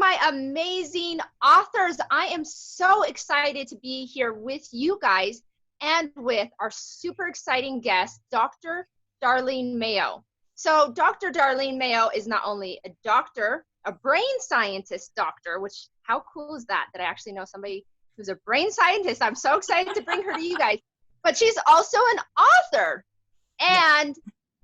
my amazing authors. I am so excited to be here with you guys and with our super exciting guest, Dr. Darlene Mayo. So Dr. Darlene Mayo is not only a doctor, a brain scientist doctor, which how cool is that, that I actually know somebody who's a brain scientist. I'm so excited to bring her to you guys. But she's also an author. And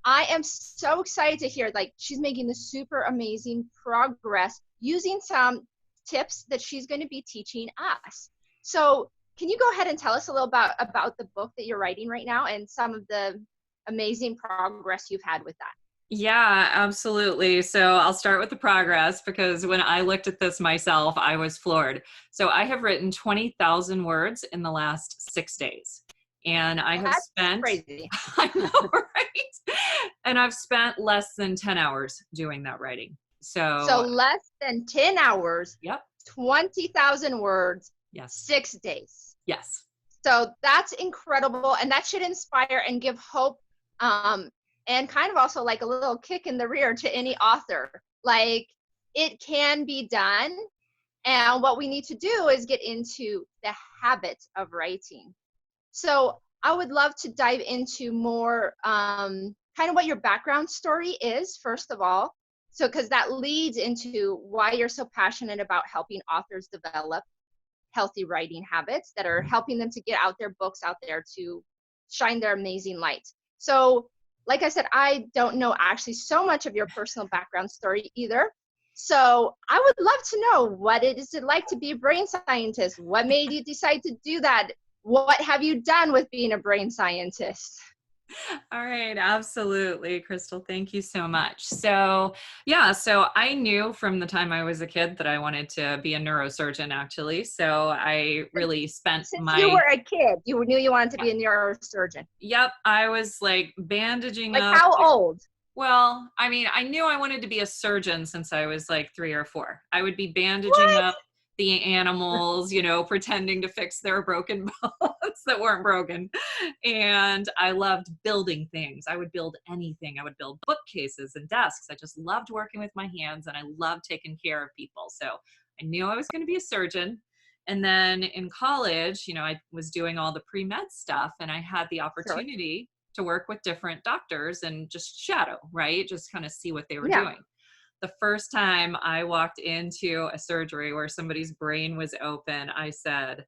I am so excited to hear, like, she's making the super amazing progress using some tips that she's going to be teaching us. So can you go ahead and tell us a little about the book that you're writing right now and some of the amazing progress you've had with that? Yeah, absolutely. So I'll start with the progress because when I looked at this myself, I was floored. So I have written 20,000 words in the last 6 days. And I have spent, crazy. I know, right? And I've spent less than 10 hours doing that writing. So less than 10 hours, yep. 20,000 words, yes. 6 days. Yes. So that's incredible. And that should inspire and give hope, and kind of also like a little kick in the rear to any author. Like, it can be done. And what we need to do is get into the habit of writing. So I would love to dive into more kind of what your background story is, first of all. So, because that leads into why you're so passionate about helping authors develop healthy writing habits that are helping them to get out their books out there to shine their amazing light. So, like I said, I don't know actually so much of your personal background story either. So I would love to know, what is it like to be a brain scientist? What made you decide to do that? What have you done with being a brain scientist? All right, absolutely, Crystal. Thank you so much. So yeah, so I knew from the time I was a kid that I wanted to be a neurosurgeon, actually. So I really spent Since you were a kid, you knew you wanted to be a neurosurgeon. Yep, I was like bandaging like up. How old? Well, I mean, I knew I wanted to be a surgeon since I was like 3 or 4. I would be bandaging up the animals, you know, pretending to fix their broken bones that weren't broken. And I loved building things. I would build anything. I would build bookcases and desks. I just loved working with my hands and I loved taking care of people. So I knew I was going to be a surgeon. And then in college, you know, I was doing all the pre-med stuff and I had the opportunity to work with different doctors and just shadow, right? Just kind of see what they were doing. The first time I walked into a surgery where somebody's brain was open, I said,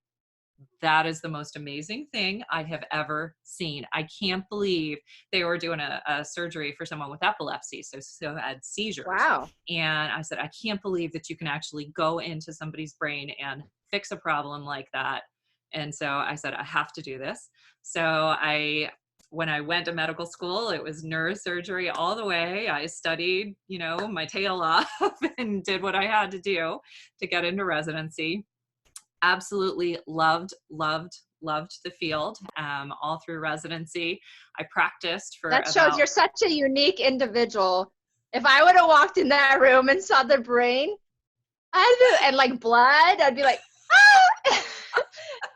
that is the most amazing thing I have ever seen. I can't believe they were doing a surgery for someone with epilepsy, so had seizures. Wow. And I said, I can't believe that you can actually go into somebody's brain and fix a problem like that. And so I said, I have to do this. So when I went to medical school, it was neurosurgery all the way. I studied, you know, my tail off and did what I had to do to get into residency. Absolutely loved the field all through residency. I practiced for That shows you're such a unique individual. If I would have walked in that room and saw the brain and like blood, I'd be like, ah!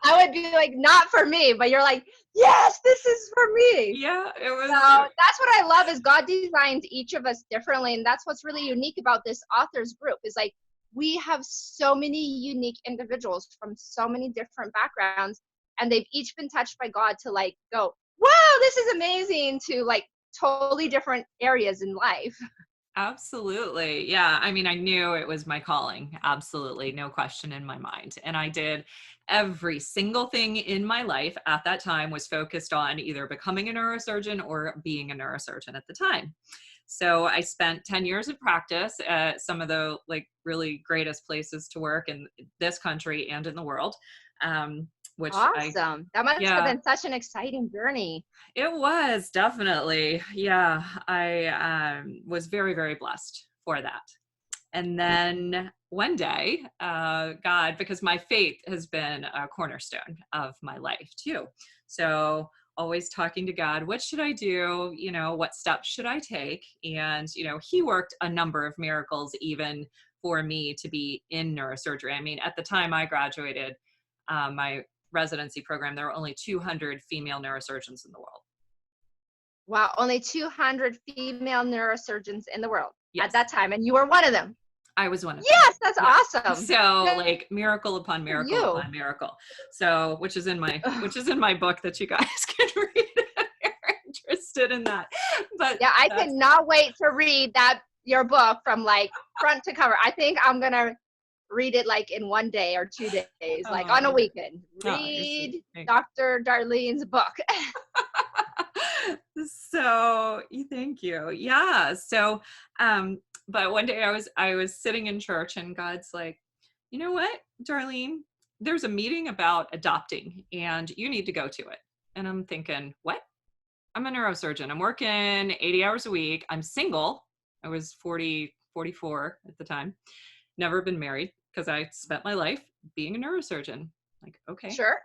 I would be like, not for me, but you're like, yes, this is for me. Yeah, it was. So that's what I love, is God designed each of us differently. And that's what's really unique about this authors group, is like, we have so many unique individuals from so many different backgrounds, and they've each been touched by God to like go, wow, this is amazing, to like totally different areas in life. Absolutely. Yeah. I mean, I knew it was my calling. Absolutely. No question in my mind. And I did every single thing in my life at that time was focused on either becoming a neurosurgeon or being a neurosurgeon at the time. So I spent 10 years of practice at some of the like really greatest places to work in this country and in the world. Which awesome. That must have been such an exciting journey. It was, definitely. Yeah. I was very, very blessed for that. And then one day, God, because my faith has been a cornerstone of my life too. So always talking to God, what should I do? You know, what steps should I take? And, you know, he worked a number of miracles even for me to be in neurosurgery. I mean, at the time I graduated my residency program, there were only 200 female neurosurgeons in the world. Wow, only 200 female neurosurgeons in the world. Yes. At that time, and you were one of them. I was one of them. Yes, that's Yeah. awesome. So Good like miracle upon for miracle you. upon miracle. So which is in my Ugh. book that you guys can read if you're interested in that. But Yeah, I that's cannot wait to read your book from like front to cover. I think I'm gonna read it like in 1 day or 2 days, like on a oh, weekend. you're Read sweet. Dr. Darlene's book. So thank you. Yeah. So but one day I was sitting in church and God's like, you know what, Darlene, there's a meeting about adopting and you need to go to it. And I'm thinking, what? I'm a neurosurgeon. I'm working 80 hours a week. I'm single. I was 44 at the time. Never been married because I spent my life being a neurosurgeon. Like, okay. Sure.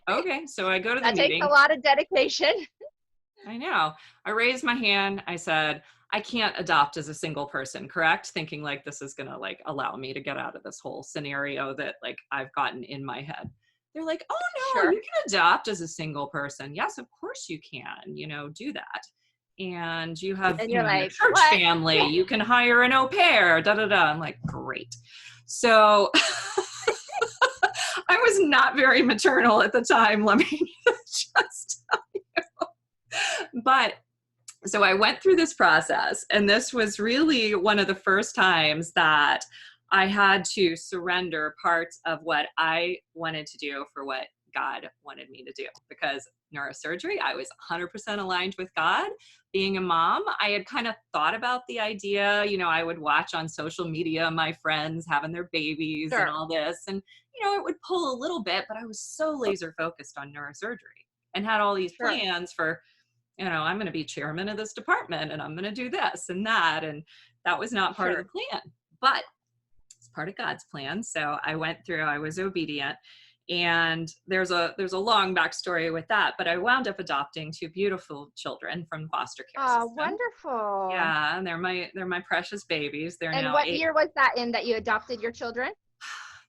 Okay. So I go to the That takes a meeting. lot of dedication. I know. I raised my hand. I said, I can't adopt as a single person, correct? Thinking like this is going to like allow me to get out of this whole scenario that like I've gotten in my head. They're like, oh no, Sure. you can adopt as a single person. Yes, of course you can, do that. And you have, And you're your like, church what? family, you can hire an au pair, da da da. I'm like, great. So I was not very maternal at the time, let me just tell you. But so I went through this process, and this was really one of the first times that I had to surrender parts of what I wanted to do for what God wanted me to do. Because neurosurgery, I was 100% aligned with God. Being a mom, I had kind of thought about the idea. I would watch on social media my friends having their babies and Sure. all this. And, it would pull a little bit, but I was so laser focused on neurosurgery and had all these Sure. plans for, I'm going to be chairman of this department and I'm going to do this and that. And that was not part of the Sure. plan, but it's part of God's plan. So I went through, I was obedient. And there's a long backstory with that, but I wound up adopting 2 beautiful children from foster care Oh, system. wonderful. Yeah, and they're my precious babies. They're And now what 8. year was that in that you adopted your children?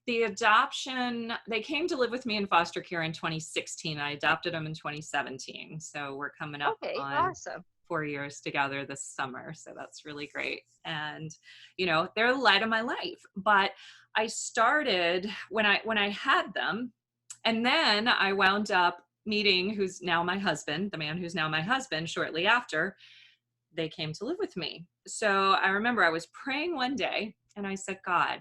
The adoption, they came to live with me in foster care in 2016. I adopted them in 2017. So we're coming up Okay, on awesome. 4 years together this summer. So that's really great. And, they're the light of my life. But I started when I had them, and then I wound up meeting who's now my husband, the man who's now my husband, shortly after they came to live with me. So I remember I was praying one day and I said, God,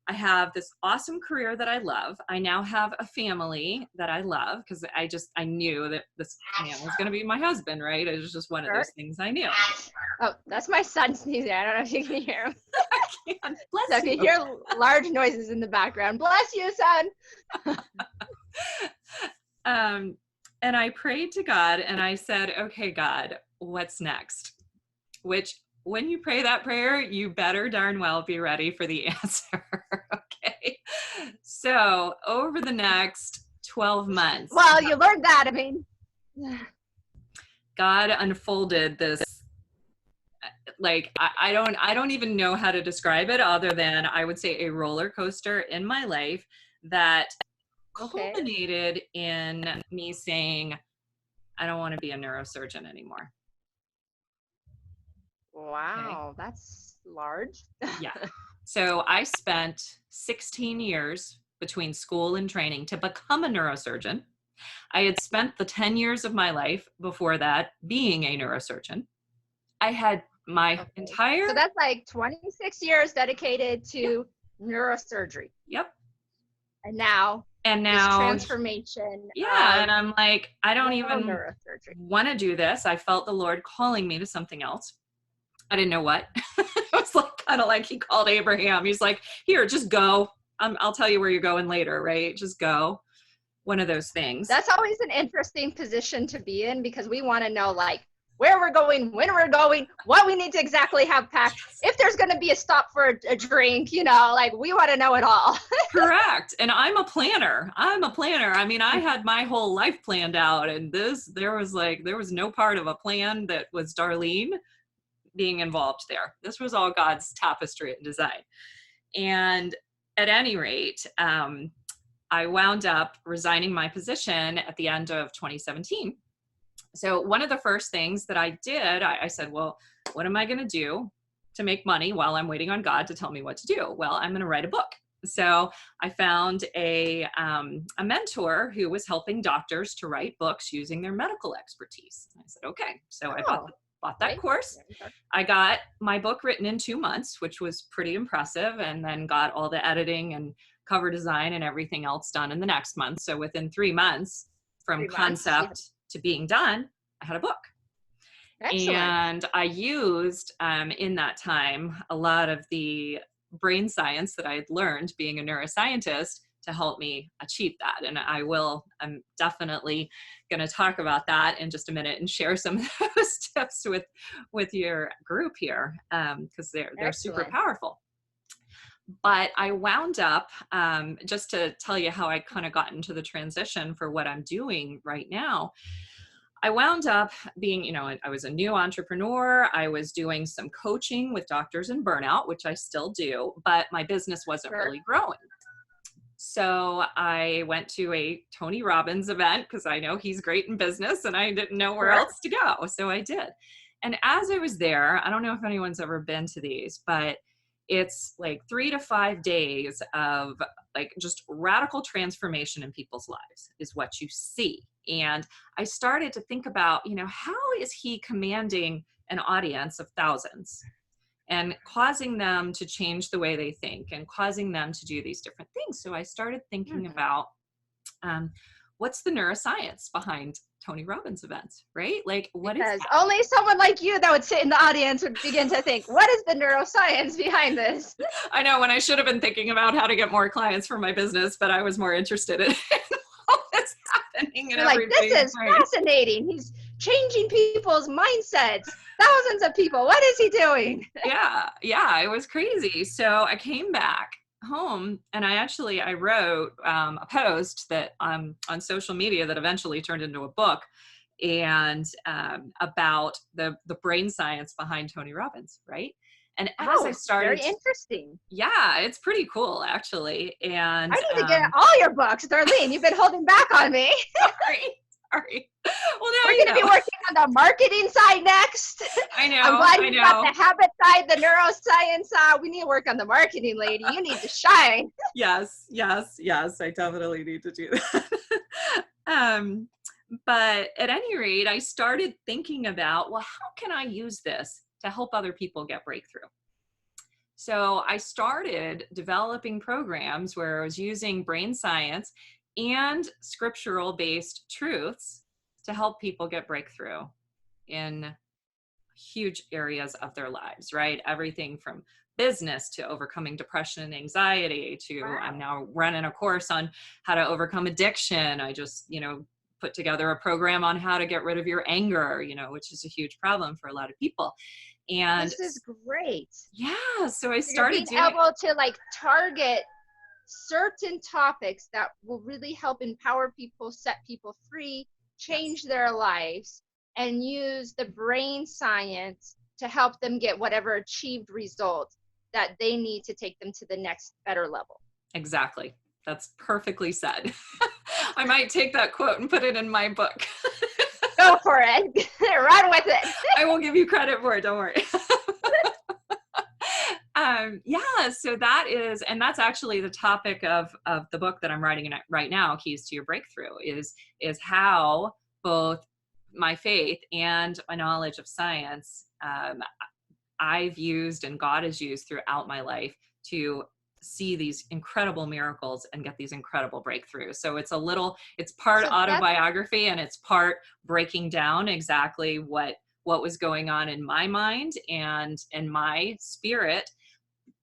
I have this awesome career that I love. I now have a family that I love because I knew that this man was going to be my husband, right? It was just one of Sure. those things I knew. Oh, that's my son sneezing. I don't know if you can hear him. Bless So if you you. hear large noises in the background, bless you, son. And I prayed to God and I said, okay, God, what's next? Which when you pray that prayer, you better darn well be ready for the answer. Okay. So over the next 12 months, Well, you learned that. I mean, God unfolded this, like, I don't even know how to describe it other than I would say a roller coaster in my life that okay. culminated in me saying, I don't want to be a neurosurgeon anymore. Wow, that's large. Yeah. So I spent 16 years between school and training to become a neurosurgeon. I had spent the 10 years of my life before that being a neurosurgeon. I had my entire... So that's like 26 years dedicated to Yep. neurosurgery. Yep. And now this transformation. Yeah. And I'm like, I don't even neurosurgery. want to do this. I felt the Lord calling me to something else. I didn't know what. It was like kind of like he called Abraham. He's like, here, just go. I'll tell you where you're going later, right? Just go. One of those things. That's always an interesting position to be in because we want to know like where we're going, when we're going, what we need to exactly have packed. If there's going to be a stop for a drink, like we want to know it all. Correct. And I'm a planner. I mean, I had my whole life planned out, and there was no part of a plan that was Darlene being involved there. This was all God's tapestry and design. And at any rate, I wound up resigning my position at the end of 2017. So one of the first things that I did, I said, well, what am I going to do to make money while I'm waiting on God to tell me what to do? Well, I'm going to write a book. So I found a mentor who was helping doctors to write books using their medical expertise. And I said, okay. So I bought that course. I got my book written in 2 months, which was pretty impressive, and then got all the editing and cover design and everything else done in the next month. So within 3 months from concept to being done, I had a book. Excellent. And I used in that time a lot of the brain science that I had learned being a neuroscientist to help me achieve that. And I'm definitely going to talk about that in just a minute and share some of those tips with your group here, because they're super powerful. But I wound up, just to tell you how I kind of got into the transition for what I'm doing right now, I wound up being, I was a new entrepreneur. I was doing some coaching with doctors in burnout, which I still do, but my business wasn't really growing. So I went to a Tony Robbins event because I know he's great in business and I didn't know where else to go. So I did. And as I was there, I don't know if anyone's ever been to these, but it's like 3 to 5 days of like just radical transformation in people's lives is what you see. And I started to think about, how is he commanding an audience of thousands and causing them to change the way they think and causing them to do these different things? So I started thinking about what's the neuroscience behind Tony Robbins events, right? Like what is that? Only someone like you that would sit in the audience would begin to think, what is the neuroscience behind this? I know, when I should have been thinking about how to get more clients for my business, but I was more interested in all that's happening in everybody's this is fascinating. He's changing people's mindsets. Thousands of people. What is he doing? Yeah, it was crazy. So I came back home and I wrote a post that on social media that eventually turned into a book, and about the brain science behind Tony Robbins, right? And as I started, very interesting. Yeah, it's pretty cool actually. And I need to get all your books, Darlene. You've been holding back on me. Sorry. Well, now we're going to be working on the marketing side next. I know. I'm glad you got the habit side, the neuroscience. We need to work on the marketing, lady. You need to shine. Yes. I definitely need to do that. But at any rate, I started thinking about, well, how can I use this to help other people get breakthrough? So I started developing programs where I was using brain science and scriptural based truths to help people get breakthrough in huge areas of their lives, right? Everything from business to overcoming depression and anxiety to I'm now running a course on how to overcome addiction. I just, put together a program on how to get rid of your anger, which is a huge problem for a lot of people. And this is great. Yeah. So I started being able to target certain topics that will really help empower people, set people free, change their lives, and use the brain science to help them get whatever achieved result that they need to take them to the next better level. Exactly. That's perfectly said. I might take that quote and put it in my book. Go for it. Run with it. I will give you credit for it. Don't worry. So that's actually the topic of the book that I'm writing right now, Keys to Your Breakthrough, is how both my faith and my knowledge of science I've used and God has used throughout my life to see these incredible miracles and get these incredible breakthroughs. So it's part autobiography and it's part breaking down exactly what was going on in my mind and in my spirit,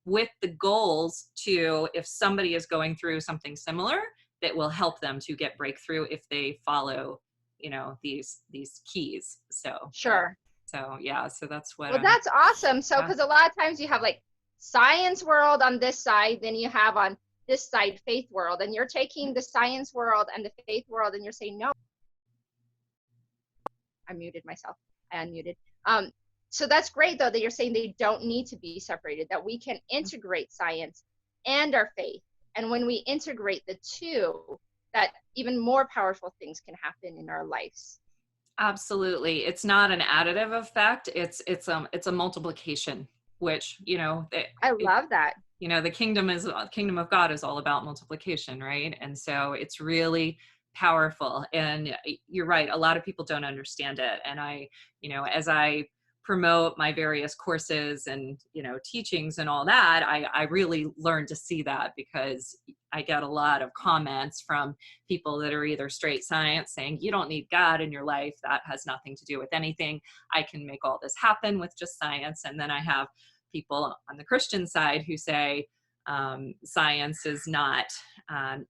with the goals to, if somebody is going through something similar, that will help them to get breakthrough if they follow, these keys. So sure. So that's what. Well, that's awesome. So because a lot of times you have science world on this side, then you have on this side faith world, and you're taking the science world and the faith world and you're saying no. I muted myself. I unmuted. So that's great though that you're saying they don't need to be separated, that we can integrate science and our faith, and when we integrate the two, that even more powerful things can happen in our lives. Absolutely. It's not an additive effect. It's a multiplication which, you know, I love that. you know, the kingdom of God is all about multiplication, right? And so it's really powerful. And you're right, a lot of people don't understand it. And I, you know, as I promote my various courses and, you know, teachings and all that, I really learned to see that, because I get a lot of comments from people that are either straight science saying, you don't need God in your life, that has nothing to do with anything, I can make all this happen with just science. And then I have people on the Christian side who say science is not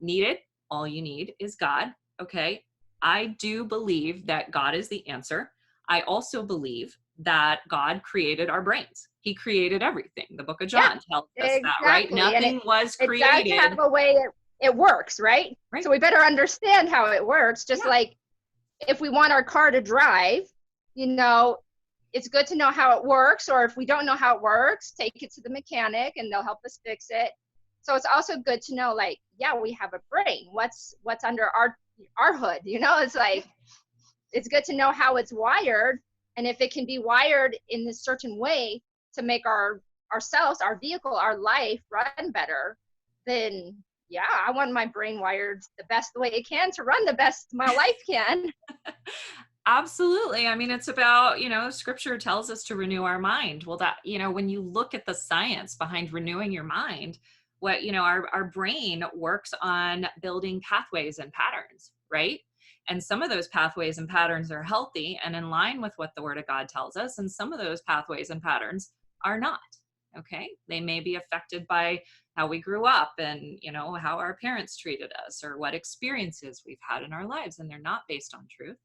needed. All you need is God. Okay. I do believe that God is the answer. I also believe that God created our brains. He created everything. The book of Yeah, John tells us that, right? exactly. And Nothing was it does created. have a way it works, right? Right. So we better understand how it works. Just like if we want our car to drive, you know, it's good to know how it works, or if we don't know how it works, take it to the mechanic and they'll help us fix it. So it's also good to know, like, yeah, we have a brain. What's under our hood, you know? It's like, it's good to know how it's wired, and if it can be wired in this certain way to make ourselves, our vehicle, our life run better, then yeah, I want my brain wired the best way it can to run the best my life can. Absolutely. I mean, it's about, you know, scripture tells us to renew our mind. Well, that, you know, when you look at the science behind renewing your mind, what, you know, our brain works on building pathways and patterns, right? And some of those pathways and patterns are healthy and in line with what the word of God tells us. And some of those pathways and patterns are not. Okay. They may be affected by how we grew up and, you know, how our parents treated us or what experiences we've had in our lives. And they're not based on truth.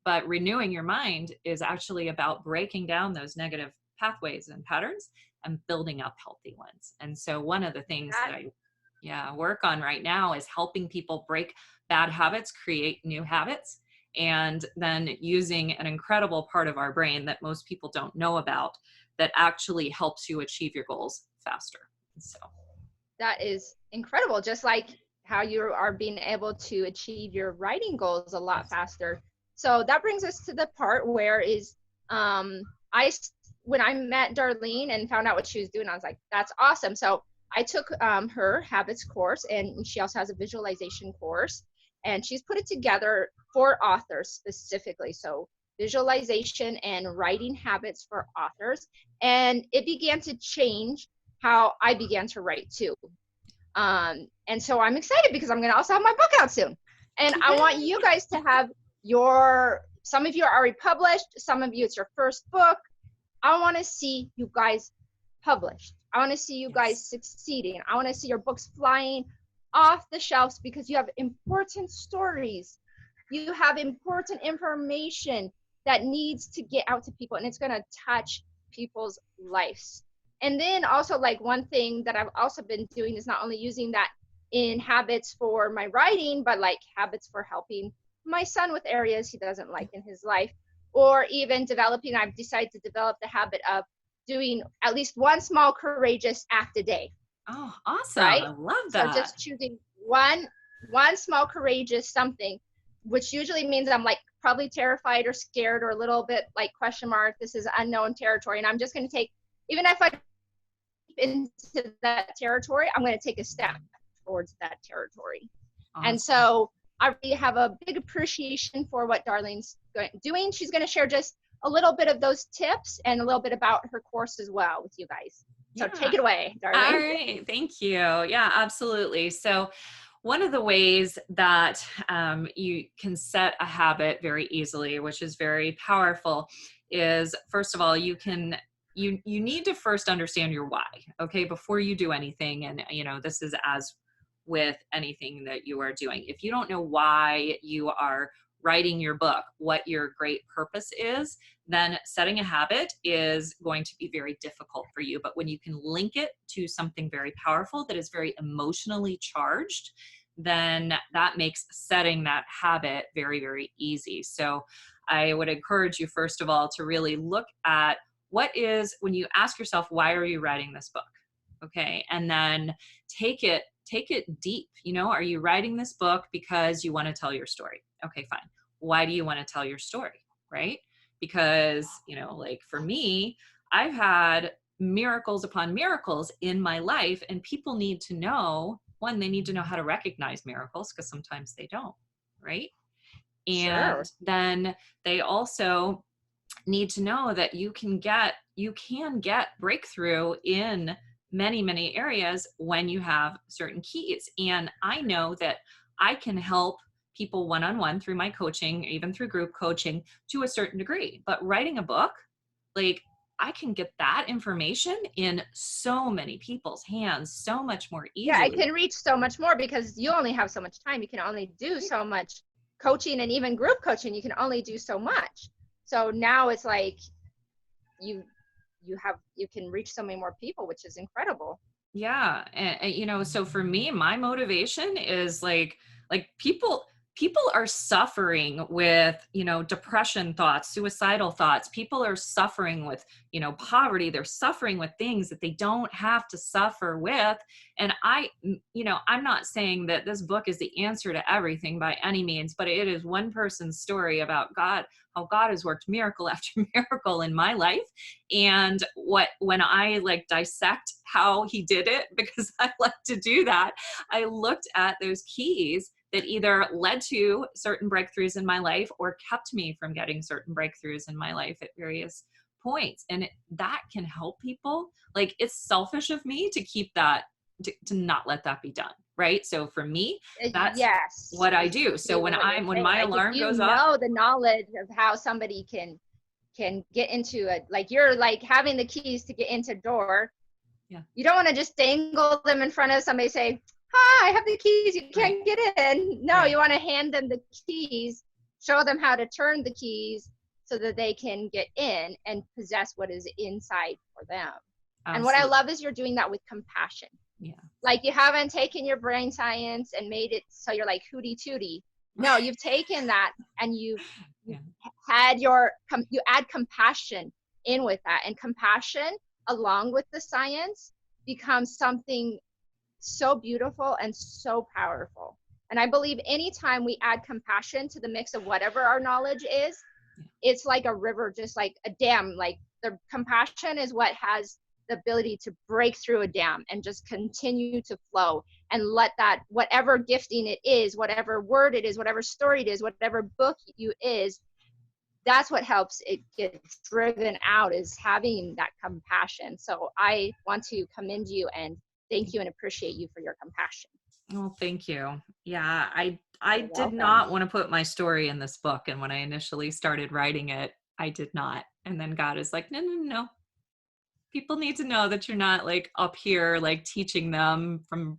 But renewing your mind is actually about breaking down those negative pathways and patterns and building up healthy ones. And so one of the things that I work on right now is helping people break bad habits, create new habits, and then using an incredible part of our brain that most people don't know about that actually helps you achieve your goals faster. So That is incredible. Just like how you are being able to achieve your writing goals a lot faster. So that brings us to the part where is when I met Darlene and found out what she was doing, I was like, that's awesome. So I took her habits course, and she also has a visualization course, and she's put it together for authors specifically. So visualization and writing habits for authors. And it began to change how I began to write too. And so I'm excited because I'm going to also have my book out soon. And I want you guys to have some of you are already published, some of you it's your first book. I want to see you guys published. I want to see you guys succeeding. I want to see your books flying off the shelves because you have important stories. You have important information that needs to get out to people, and it's going to touch people's lives. And then also, like, one thing that I've also been doing is not only using that in habits for my writing, but like habits for helping my son with areas he doesn't like in his life, or even I've decided to develop the habit of doing at least one small courageous act a day. Oh, awesome. Right? I love that. So just choosing one small courageous something, which usually means I'm like probably terrified or scared or a little bit like question mark, this is unknown territory. And I'm just going to take, even if I into that territory, I'm going to take a step towards that territory. Awesome. And so I really have a big appreciation for what Darlene's doing. She's going to share just a little bit of those tips and a little bit about her course as well with you guys. So take it away, Darlene. All right. Thank you. Yeah, absolutely. So one of the ways that you can set a habit very easily, which is very powerful, is first of all, you need to first understand your why, okay, before you do anything. And, you know, this is as with anything that you are doing. If you don't know why you are writing your book, what your great purpose is, then setting a habit is going to be very difficult for you. But when you can link it to something very powerful that is very emotionally charged, then that makes setting that habit very, very easy. So I would encourage you, first of all, to really look at when you ask yourself, why are you writing this book? Okay. And then take it deep. You know, are you writing this book because you want to tell your story? Okay, fine. Why do you want to tell your story? Right? Because, you know, like for me, I've had miracles upon miracles in my life. And people need to know, one, they need to know how to recognize miracles, because sometimes they don't, right? And Sure. then they also need to know that you can get breakthrough in many, many areas when you have certain keys. And I know that I can help people one-on-one through my coaching, even through group coaching to a certain degree. But writing a book, like, I can get that information in so many people's hands so much more Yeah, I easily. can reach so much more because you only have so much time. You can only do so much coaching, and even group coaching, you can only do so much. So now it's like you you can reach so many more people, which is incredible. Yeah. And, so for me, my motivation is like people are suffering with, depression thoughts, suicidal thoughts. People are suffering with, poverty. They're suffering with things that they don't have to suffer with. And I'm not saying that this book is the answer to everything by any means, but it is one person's story about God, how God has worked miracle after miracle in my life. And when I like dissect how he did it, because I like to do that, I looked at those keys that either led to certain breakthroughs in my life or kept me from getting certain breakthroughs in my life at various points. And that can help people. Like, it's selfish of me to keep that, to not let that be done. Right. So for me, that's Yes, what I do. So exactly what you're when saying. my Like if alarm you goes off. know the knowledge of how somebody can get into it, like you're like having the keys to get into door. Yeah. You don't want to just dangle them in front of somebody, say, hi, I have the keys, you Right. can't get in. No, Right. you want to hand them the keys, show them how to turn the keys so that they can get in and possess what is inside for them. And what I Absolutely. love is you're doing that with compassion. Yeah. Like you haven't taken your brain science and made it so you're like hooty tooty. No, you've taken that and you've Yeah. had you add compassion in with that, and compassion along with the science becomes something so beautiful and so powerful. And I believe anytime we add compassion to the mix of whatever our knowledge is, it's like a river, just like a dam. Like the compassion is what has the ability to break through a dam and just continue to flow, and let that, whatever gifting it is, whatever word it is, whatever story it is, whatever book you is, that's what helps it get driven out, is having that compassion. So I want to commend you and thank you and appreciate you for your compassion. Oh, thank you. Yeah, I You're did welcome. not want to put my story in this book, and when I initially started writing it, I did not. And then God is like, no, no, no, no. People need to know that you're not like up here like teaching them from,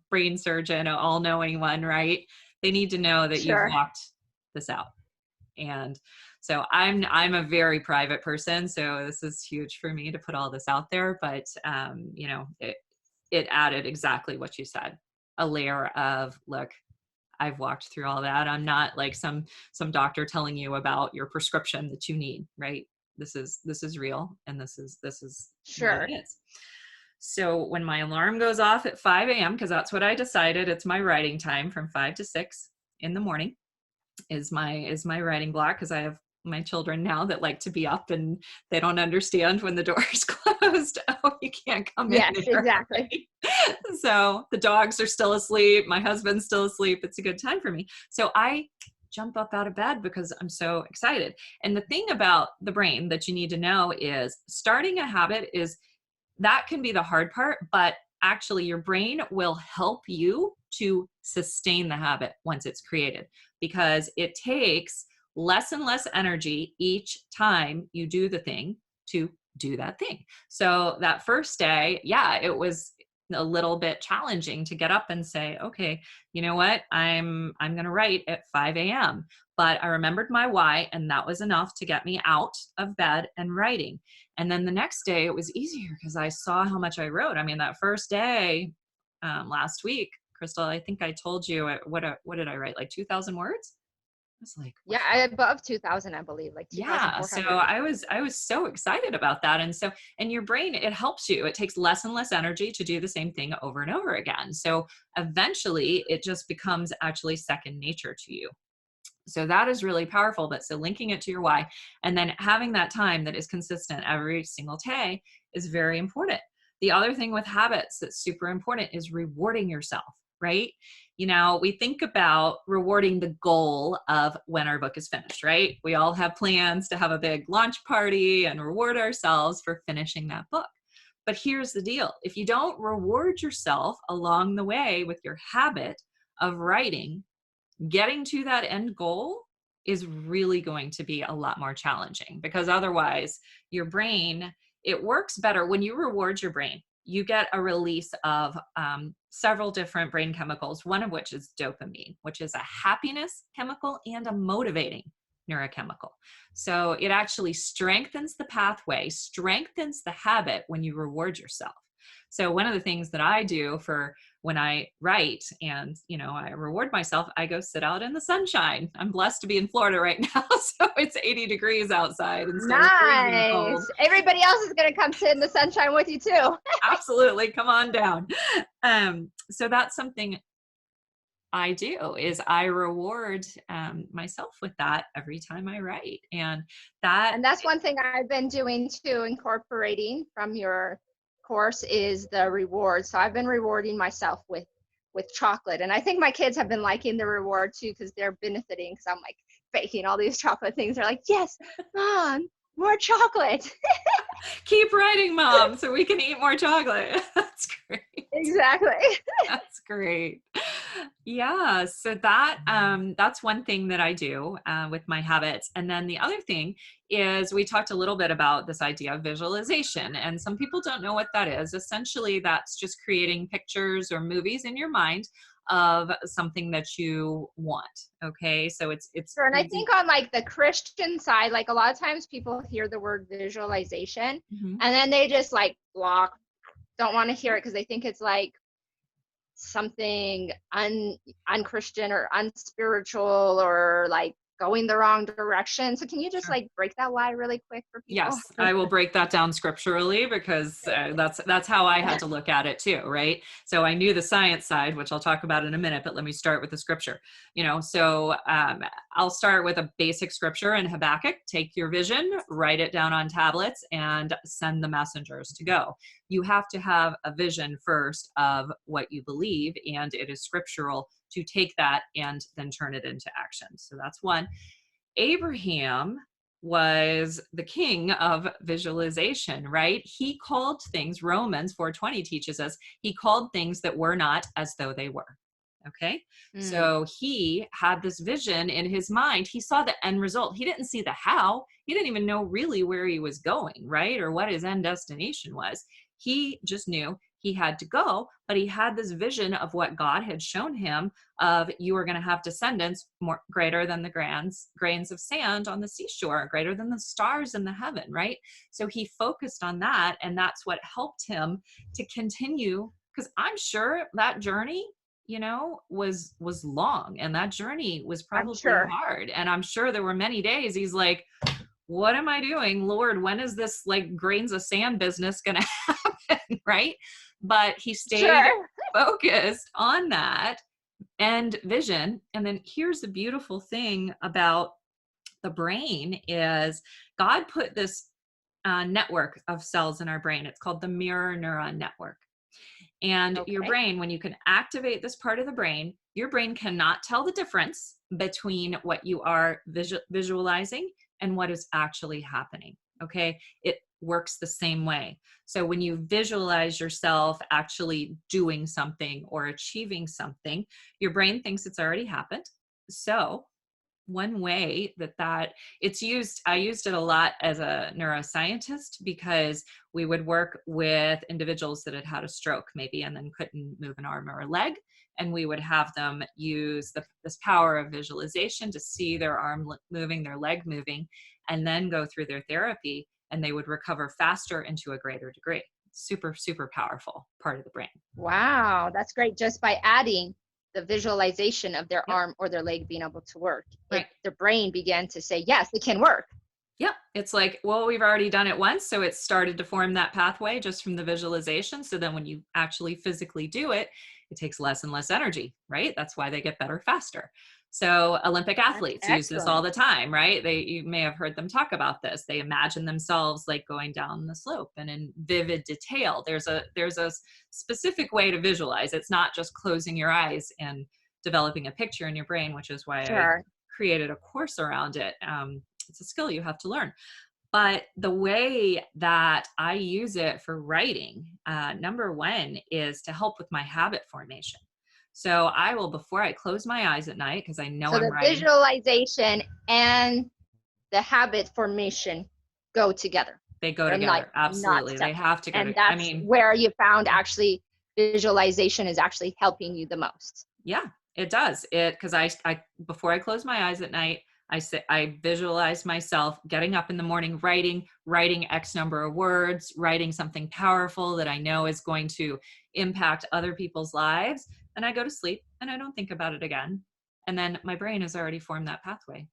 brain surgeon, an all-knowing one, right? They need to know that you've Sure. walked this out. And so I'm a very private person, so this is huge for me to put all this out there, but it added exactly what you said, a layer of, look, I've walked through all that. I'm not like some doctor telling you about your prescription that you need, right? This is real, and this is what it Sure. is. So when my alarm goes off at 5 a.m., because that's what I decided, it's my writing time from 5 to 6 in the morning is my writing block, because I have my children now that like to be up and they don't understand when the door is closed. Oh, you can't come in Yes, there. exactly. Right? So the dogs are still asleep. My husband's still asleep. It's a good time for me. So I jump up out of bed because I'm so excited. And the thing about the brain that you need to know is starting a habit is that can be the hard part, but actually your brain will help you to sustain the habit once it's created, because it takes less and less energy each time you do the thing to do that thing. So that first day, yeah, it was a little bit challenging to get up and say, okay, you know what, I'm going to write at 5 a.m. But I remembered my why, and that was enough to get me out of bed and writing. And then the next day it was easier because I saw how much I wrote. I mean, that first day last week, Crystal, I think I told you what did I write? Like 2,000 words? I was like, wow. Yeah, above 2,000, I believe, like Yeah. So 2,400. I was so excited about that. And your brain, it helps you. It takes less and less energy to do the same thing over and over again. So eventually it just becomes actually second nature to you. So that is really powerful. But so linking it to your why and then having that time that is consistent every single day is very important. The other thing with habits that's super important is rewarding yourself, right? You know, we think about rewarding the goal of when our book is finished, right? We all have plans to have a big launch party and reward ourselves for finishing that book. But here's the deal. If you don't reward yourself along the way with your habit of writing, getting to that end goal is really going to be a lot more challenging, because otherwise your brain, it works better when you reward your brain. You get a release of several different brain chemicals, one of which is dopamine, which is a happiness chemical and a motivating neurochemical. So it actually strengthens the pathway, strengthens the habit when you reward yourself. So one of the things that I do for when I write and, you know, I reward myself, I go sit out in the sunshine. I'm blessed to be in Florida right now. So it's 80 degrees outside instead of freezing cold. Nice. Everybody else is going to come sit in the sunshine with you too. Absolutely. Come on down. So that's something I do, is I reward myself with that every time I write. And that's one thing I've been doing too, incorporating from your course, is the reward. So I've been rewarding myself with chocolate, and I think my kids have been liking the reward too, because they're benefiting, because I'm like baking all these chocolate things. They're like, yes, Mom, more chocolate. Keep writing, Mom, so we can eat more chocolate. That's great. Exactly. That's great. Yeah. So that's one thing that I do with my habits. And then the other thing is, we talked a little bit about this idea of visualization, and some people don't know what that is. Essentially, that's just creating pictures or movies in your mind of something that you want. Okay. So it's sure. And I think on like the Christian side, like a lot of times people hear the word visualization and then they just like block, don't want to hear it, because they think it's like something unchristian or unspiritual, or like going the wrong direction. So can you just like break that lie really quick for people? Yes, I will break that down scripturally, because that's how I had to look at it too, right? So I knew the science side, which I'll talk about in a minute, but let me start with the scripture. You know, so I'll start with a basic scripture in Habakkuk. Take your vision, write it down on tablets, and send the messengers to go. You have to have a vision first of what you believe, and it is scriptural to take that and then turn it into action. So that's one. Abraham was the king of visualization, right? He called things, Romans 4:20 teaches us, he called things that were not as though they were. Okay. So he had this vision in his mind. He saw the end result. He didn't see the how. He didn't even know really where he was going, right? Or what his end destination was. He just knew he had to go, but he had this vision of what God had shown him of, you are going to have descendants more greater than the grains of sand on the seashore, greater than the stars in the heaven, right? So he focused on that, and that's what helped him to continue, because I'm sure that journey, you know, was long, and that journey was probably hard. And I'm sure there were many days he's like, what am I doing? Lord, when is this like grains of sand business going to happen? Right. But he stayed focused on that and vision. And then here's the beautiful thing about the brain is God put this network of cells in our brain. It's called the mirror neuron network. And your brain, when you can activate this part of the brain, your brain cannot tell the difference between what you are visualizing and what is actually happening. Okay. It works the same way. So when you visualize yourself actually doing something or achieving something, your brain thinks it's already happened. So one way that it's used, I used it a lot as a neuroscientist, because we would work with individuals that had had a stroke maybe and then couldn't move an arm or a leg. And we would have them use this power of visualization to see their arm moving, their leg moving, and then go through their therapy, and they would recover faster and to a greater degree. Super, super powerful part of the brain. Wow, that's great. Just by adding the visualization of their arm or their leg being able to work, the brain began to say, yes, it can work. Yeah, it's like, well, we've already done it once, so it started to form that pathway just from the visualization. So then when you actually physically do it, it takes less and less energy, right? That's why they get better faster. So Olympic That's athletes use this all excellent. the time, right? You may have heard them talk about this. They imagine themselves like going down the slope and in vivid detail. There's a specific way to visualize. It's not just closing your eyes and developing a picture in your brain, which is why I Sure. created a course around it. It's a skill you have to learn. But the way that I use it for writing, number one, is to help with my habit formation. So I will, before I close my eyes at night, because I know So I'm the writing, visualization and the habit formation go together. they go They're like together. not Absolutely. They separate. have to go And to, I that's mean, where you found actually visualization is actually helping you the most. yeah, it does. Because I, before I close my eyes at night, I visualize myself getting up in the morning, writing X number of words, writing something powerful that I know is going to impact other people's lives. And I go to sleep and I don't think about it again. And then my brain has already formed that pathway.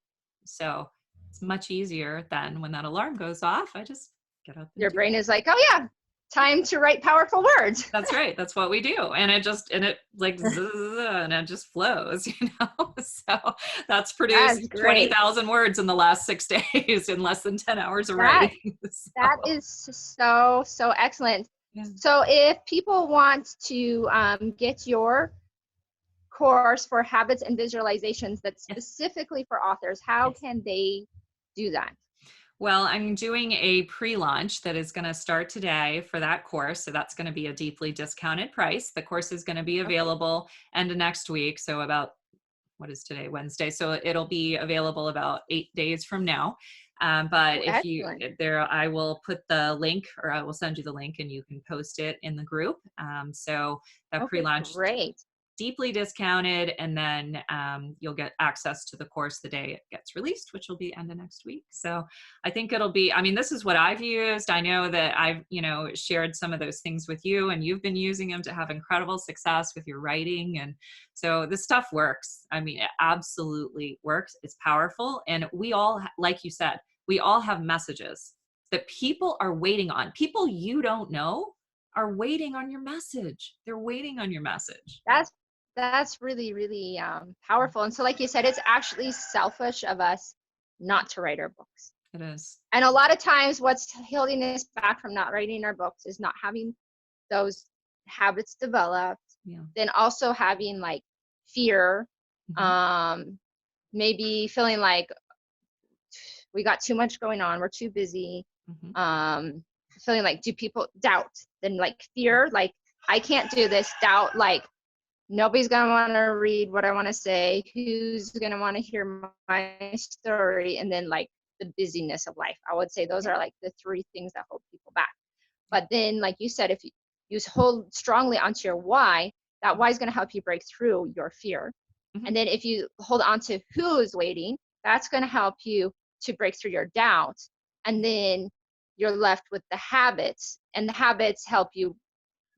So it's much easier than when that alarm goes off. I just get up and Your do brain it. is like, oh yeah, time to write powerful words. That's right. That's what we do. And it like, zzz, and it just flows, you know? So that's That's produced great. 20,000 words in the last 6 days in less than 10 hours of That writing. that So, is so excellent. yeah. So if people want to get your course for habits and visualizations that's Yes. specifically for authors, how Yes. can they do that? Well, I'm doing a pre-launch that is going to start today for that course. So that's going to be a deeply discounted price. The course is going to be Okay. available end of next week. So about, what is today? Wednesday. So it'll be available about 8 days from now. But Oh, if you excellent. there, I will put the link, or I will send you the link, and you can post it in the group. So that Okay, pre-launch, great. deeply discounted, and then you'll get access to the course the day it gets released, which will be end of next week. So I think it'll be, I mean, this is what I've used. I know that I've, shared some of those things with you, and you've been using them to have incredible success with your writing. And so this stuff works. I mean, it absolutely works. It's powerful. And we all, like you said, we all have messages that people are waiting on. People you don't know are waiting on your message. They're waiting on your message. That's really, really powerful. And so, like you said, it's actually selfish of us not to write our books. It is. And a lot of times, what's holding us back from not writing our books is not having those habits developed. Yeah. Then also having like fear, Mm-hmm. um, maybe feeling like we got too much going on, we're too busy, Mm-hmm. feeling like do people doubt, then like fear, like I can't do this, doubt, like nobody's gonna want to read what I want to say, who's gonna want to hear my story, and then like the busyness of life. I would say those are like the three things that hold people back. But then, like you said, if you hold strongly onto your why, that why is going to help you break through your fear. Mm-hmm. And then if you hold on to who is waiting, that's going to help you to break through your doubt. And then you're left with the habits, and the habits help you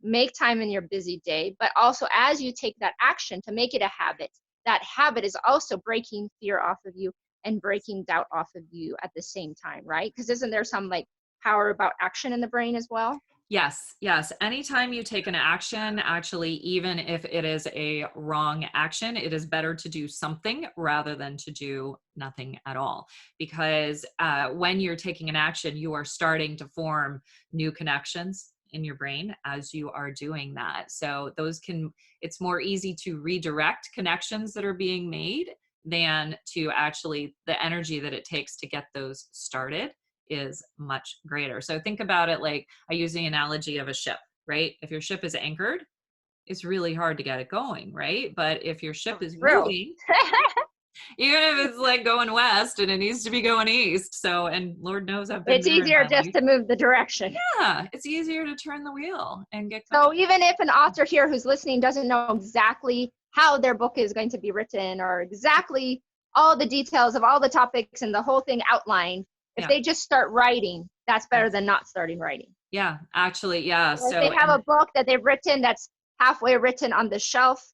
make time in your busy day. But also, as you take that action to make it a habit, that habit is also breaking fear off of you and breaking doubt off of you at the same time, right? Because isn't there some like power about action in the brain as well? Yes, yes. Anytime you take an action, actually, even if it is a wrong action, it is better to do something rather than to do nothing at all. Because when you're taking an action, you are starting to form new connections in your brain as you are doing that. So it's more easy to redirect connections that are being made than to actually the energy that it takes to get those started is much greater. So think about it like I use the analogy of a ship, right? If your ship is anchored, it's really hard to get it going, right? But if your ship Oh, is true. moving, even if it's like going west and it needs to be going east. So, and Lord knows I've been It's there in easier my just life. to move the direction. Yeah, it's easier to turn the wheel and get going. So even if an author here who's listening doesn't know exactly how their book is going to be written or exactly all the details of all the topics and the whole thing outlined, if Yeah. they just start writing, that's better Yes. than not starting writing. Yeah, actually, yeah. Or if they So, have a and book that they've written that's halfway written on the shelf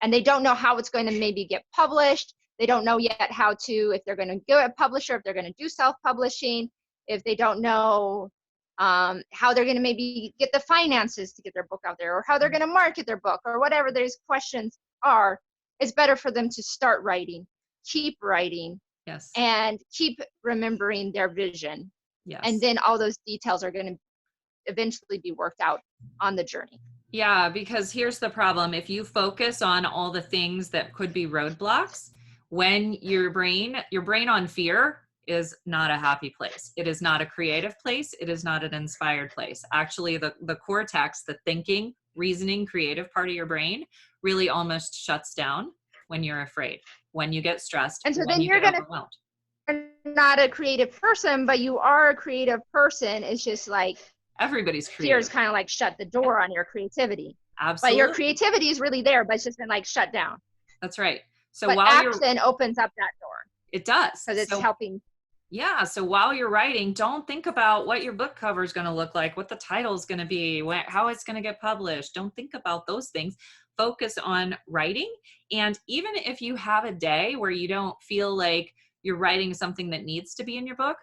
and they don't know how it's going to maybe get published, They don't know yet how to, if they're going to go a publisher, if they're going to do self-publishing, if they don't know how they're going to maybe get the finances to get their book out there, or how they're going to market their book, or whatever those questions are. It's better for them to start writing, keep writing, Yes. and keep remembering their vision. Yes. And then all those details are going to eventually be worked out on the journey. Yeah, because here's the problem. If you focus on all the things that could be roadblocks, when your brain on fear is not a happy place. It is not a creative place. It is not an inspired place. Actually, the cortex, the thinking, reasoning, creative part of your brain really almost shuts down when you're afraid, when you get stressed, and so when then you you're get gonna overwhelmed. You're not a creative person, but you are a creative person. It's just like Everybody's fear is creative. kind of like shut the door on your creativity. Absolutely. But your creativity is really there, but it's just been like shut down. That's right. So but while action opens up that door. It does. Because it's helping. Yeah. So while you're writing, don't think about what your book cover is going to look like, what the title is going to be, how it's going to get published. Don't think about those things. Focus on writing. And even if you have a day where you don't feel like you're writing something that needs to be in your book,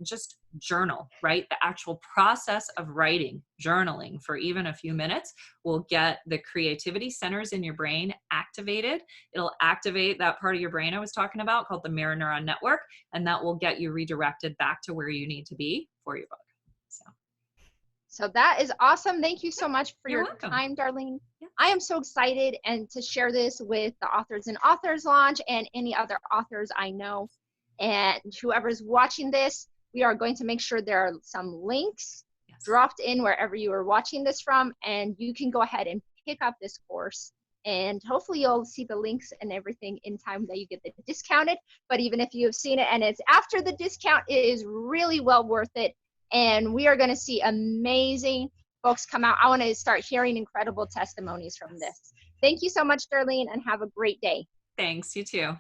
just journal, right? The actual process of writing, journaling for even a few minutes will get the creativity centers in your brain activated. It'll activate that part of your brain I was talking about called the mirror neuron network, and that will get you redirected back to where you need to be for your book. So that is awesome. Thank you so much for your welcome. time, Darlene. Yeah. I am so excited and to share this with the Authors and Authors Launch and any other authors I know. And whoever's watching this, we are going to make sure there are some links dropped in wherever you are watching this from, and you can go ahead and pick up this course. And hopefully you'll see the links and everything in time that you get the discounted. But even if you have seen it and it's after the discount, it is really well worth it. And we are going to see amazing books come out. I want to start hearing incredible testimonies from this. Thank you so much, Darlene, and have a great day. Thanks. You too.